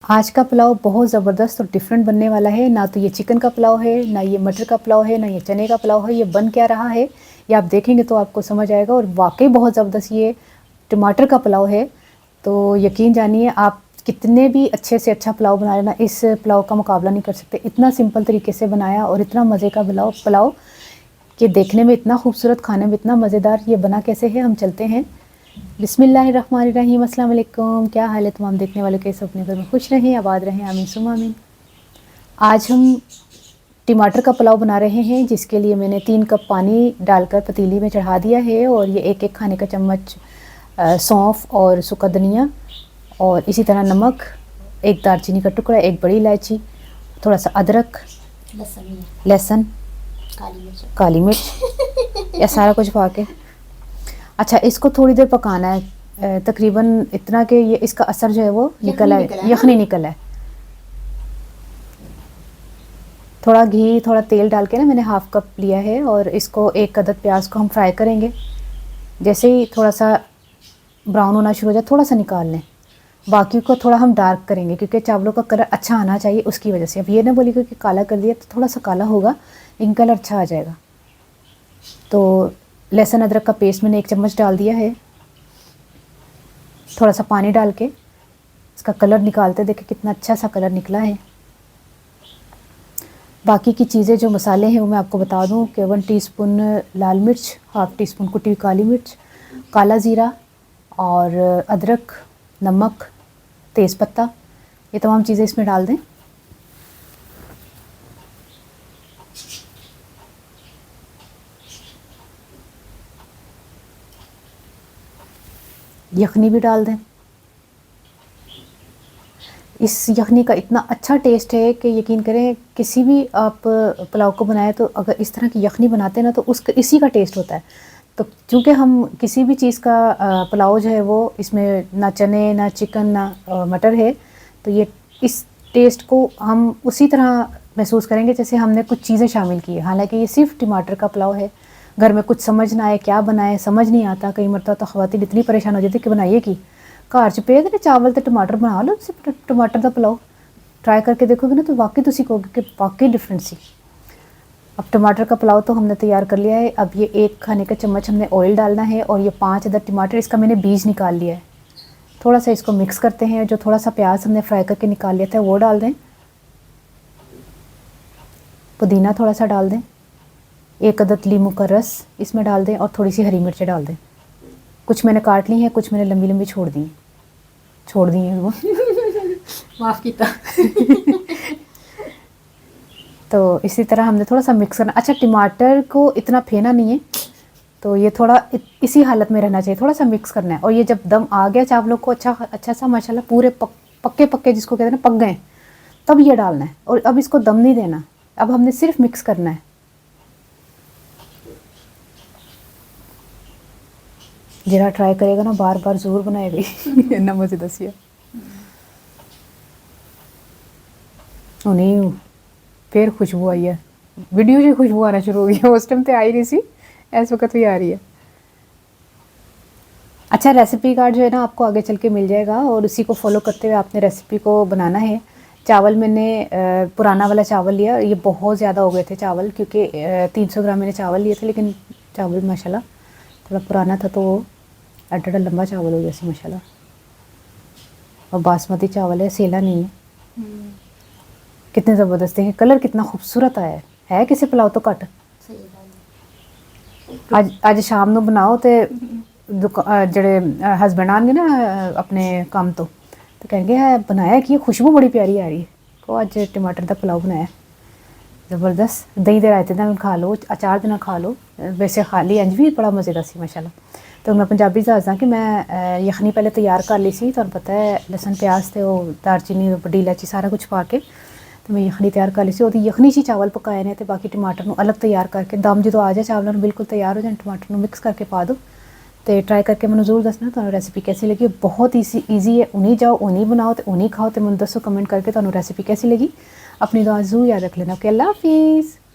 आज का पुलाव बहुत ज़बरदस्त और डिफरेंट बनने वाला है। ना तो ये चिकन का पुलाव है, ना ये मटर का पुलाव है, ना ये चने का पुलाव है। ये बन क्या रहा है ये आप देखेंगे तो आपको समझ आएगा। और वाकई बहुत ज़बरदस्त ये टमाटर का पुलाव है। तो यकीन जानिए, आप कितने भी अच्छे से अच्छा पुलाव बना लेना, इस पुलाव का मुकाबला नहीं कर सकते। इतना सिंपल तरीके से बनाया और इतना मज़े का पुलाव कि देखने में इतना खूबसूरत, खाने में इतना मज़ेदार। ये बना कैसे है, हम चलते हैं। बिस्मिल्लाहिर्रहमानिर्रहीम। अस्सलाम वालेकुम। क्या हाल है तमाम देखने वालों के? सब अपने घर में खुश रहें, आबाद रहें, आमीन सुम्मा आमीन। आज हम टमाटर का पुलाव बना रहे हैं, जिसके लिए मैंने 3 कप पानी डालकर पतीली में चढ़ा दिया है। और ये एक खाने का चम्मच सौंफ और सूखा धनिया, और इसी तरह नमक, एक दालचीनी का टुकड़ा, एक बड़ी इलायची, थोड़ा सा अदरक, लहसुन, काली मिर्च या सारा कुछ पा के। अच्छा, इसको थोड़ी देर पकाना है, तकरीबन इतना कि ये इसका असर जो है वो निकल आए, यखनी निकल आए। थोड़ा घी, थोड़ा तेल डाल के ना मैंने हाफ कप लिया है। और इसको एक अदद प्याज को हम फ्राई करेंगे। जैसे ही थोड़ा सा ब्राउन होना शुरू हो जाए, थोड़ा सा निकाल लें। बाकी को थोड़ा हम डार्क करेंगे, क्योंकि चावलों का कलर अच्छा आना चाहिए, उसकी वजह से। अब ये ना बोलिए कि काला कर दिया, तो थोड़ा सा काला होगा, लेकिन कलर अच्छा आ जाएगा। तो लहसुन अदरक का पेस्ट मैंने 1 चम्मच डाल दिया है। थोड़ा सा पानी डाल के इसका कलर निकालते, देखिए कितना अच्छा सा कलर निकला है। बाकी की चीज़ें जो मसाले हैं वो मैं आपको बता दूं कि 1 टीस्पून लाल मिर्च, हाफ़ टी स्पून कुटी हुई काली मिर्च, काला ज़ीरा और अदरक, नमक, तेज़पत्ता, ये तमाम चीज़ें इसमें डाल दें। यखनी भी डाल दें। इस यखनी का इतना अच्छा टेस्ट है कि यकीन करें, किसी भी आप पुलाव को बनाए तो अगर इस तरह की यखनी बनाते हैं ना, तो उसका इसी का टेस्ट होता है। तो क्योंकि हम किसी भी चीज़ का पुलाव जो है वो इसमें ना चने, ना चिकन, ना मटर है, तो ये इस टेस्ट को हम उसी तरह महसूस करेंगे जैसे हमने कुछ चीज़ें शामिल की है। हालांकि ये सिर्फ टमाटर का पुलाव है। घर में कुछ समझ ना आए, क्या बनाए समझ नहीं आता। कई मरतबा तो ख़वातीन इतनी परेशान हो जाती कि बनाइए कि घर च पे चावल तो टमाटर बना लो, टमाटर का पुलाव ट्राई करके देखोगे ना, तो वाकई तुसी कहोगे कि वाकई डिफरेंट सी। अब टमाटर का पुलाव तो हमने तैयार कर लिया है। अब ये 1 खाने का चम्मच हमने ऑयल डालना है। और ये 5 अदद टमाटर, इसका मैंने बीज निकाल लिया है। थोड़ा सा इसको मिक्स करते हैं। जो थोड़ा सा प्याज हमने फ्राई करके निकाल लिया था वो डाल दें। पुदीना थोड़ा सा डाल दें। 1 अदद लीमू का रस इसमें डाल दें। और थोड़ी सी हरी मिर्चें डाल दें। कुछ मैंने काट ली हैं, कुछ मैंने लंबी लंबी छोड़ दी हैं वो माफ़ कीता। तो इसी तरह हमने थोड़ा सा मिक्स करना। अच्छा, टमाटर को इतना फेना नहीं है, तो ये थोड़ा इसी हालत में रहना चाहिए, थोड़ा सा मिक्स करना है। और ये जब दम आ गया चावलों को अच्छा सा माशाल्लाह पूरे पक्के जिसको कहते हैं ना, पक गए, तब ये डालना है। और अब इसको दम नहीं देना, अब हमने सिर्फ मिक्स करना है। जरा ट्राई करेगा ना, बार बार ज़रूर बनाएगा इन्ना मुझे दसिए। नहीं, फिर खुशबू आई है, वीडियो से खुशबू आना शुरू हो गई है। उस टाइम तो आई नहीं सी, इस वक्त भी आ रही है। अच्छा, रेसिपी कार्ड जो है ना आपको आगे चल के मिल जाएगा, और उसी को फॉलो करते हुए आपने रेसिपी को बनाना है। चावल मैंने पुराना वाला चावल लिया। ये बहुत ज़्यादा हो गए थे चावल, क्योंकि 300 ग्राम मैंने चावल लिए थे, लेकिन चावल माशाल्लाह थोड़ा पुराना था, तो वो एडा लंबा चावल हो गया सी माशाल्लाह। और बासमती चावल है, सेला नहीं है। कितने ज़बरदस्त है, कलर कितना खूबसूरत आया है किसी पुलाव तो घट। अज शाम को बनाओ तो जड़े हसबैंड आएंगे ना अपने काम तो कहेंगे है बनाया कि खुशबू बड़ी प्यारी आ रही है। को अज टमाटर का पुलाव बनाया, ज़बरदस्त। दही दे रायते नाल खा लो, अचार दे नाल खा लो, वैसे खा ली इंज भी बड़ा मज़ेदार सी माशाल्लाह। तो मैं पंजाबी दसदा कि मैं यखनी पहले तैयार कर ली सी। तुहानूं पता है लसन प्याज तो दालचीनी बड़ी इलायची सारा कुछ पा के तो मैं यखनी तैयार कर ली सी। ओहदी यखनी सी चावल पकाए ने, तो बाकी टमाटर नूं अलग तैयार करके दम जो आ जाए चावलों में बिल्कुल तैयार हो जाए, टमाटर नूं मिक्स करके पा दो। तो ट्राई करके मैंने जरूर दसना तुहानूं रेसिपी कैसी लगी। बहुत ईजी है, उन्हीं जाओ उन्हीं बनाओ तो उन्हीं खाओ। तो मैंने दसो कमेंट करके तुहानूं रेसिपी कैसी लगी। अपनी दुआ जरूर याद रख लेना। ओके, अल्लाह हाफिज़।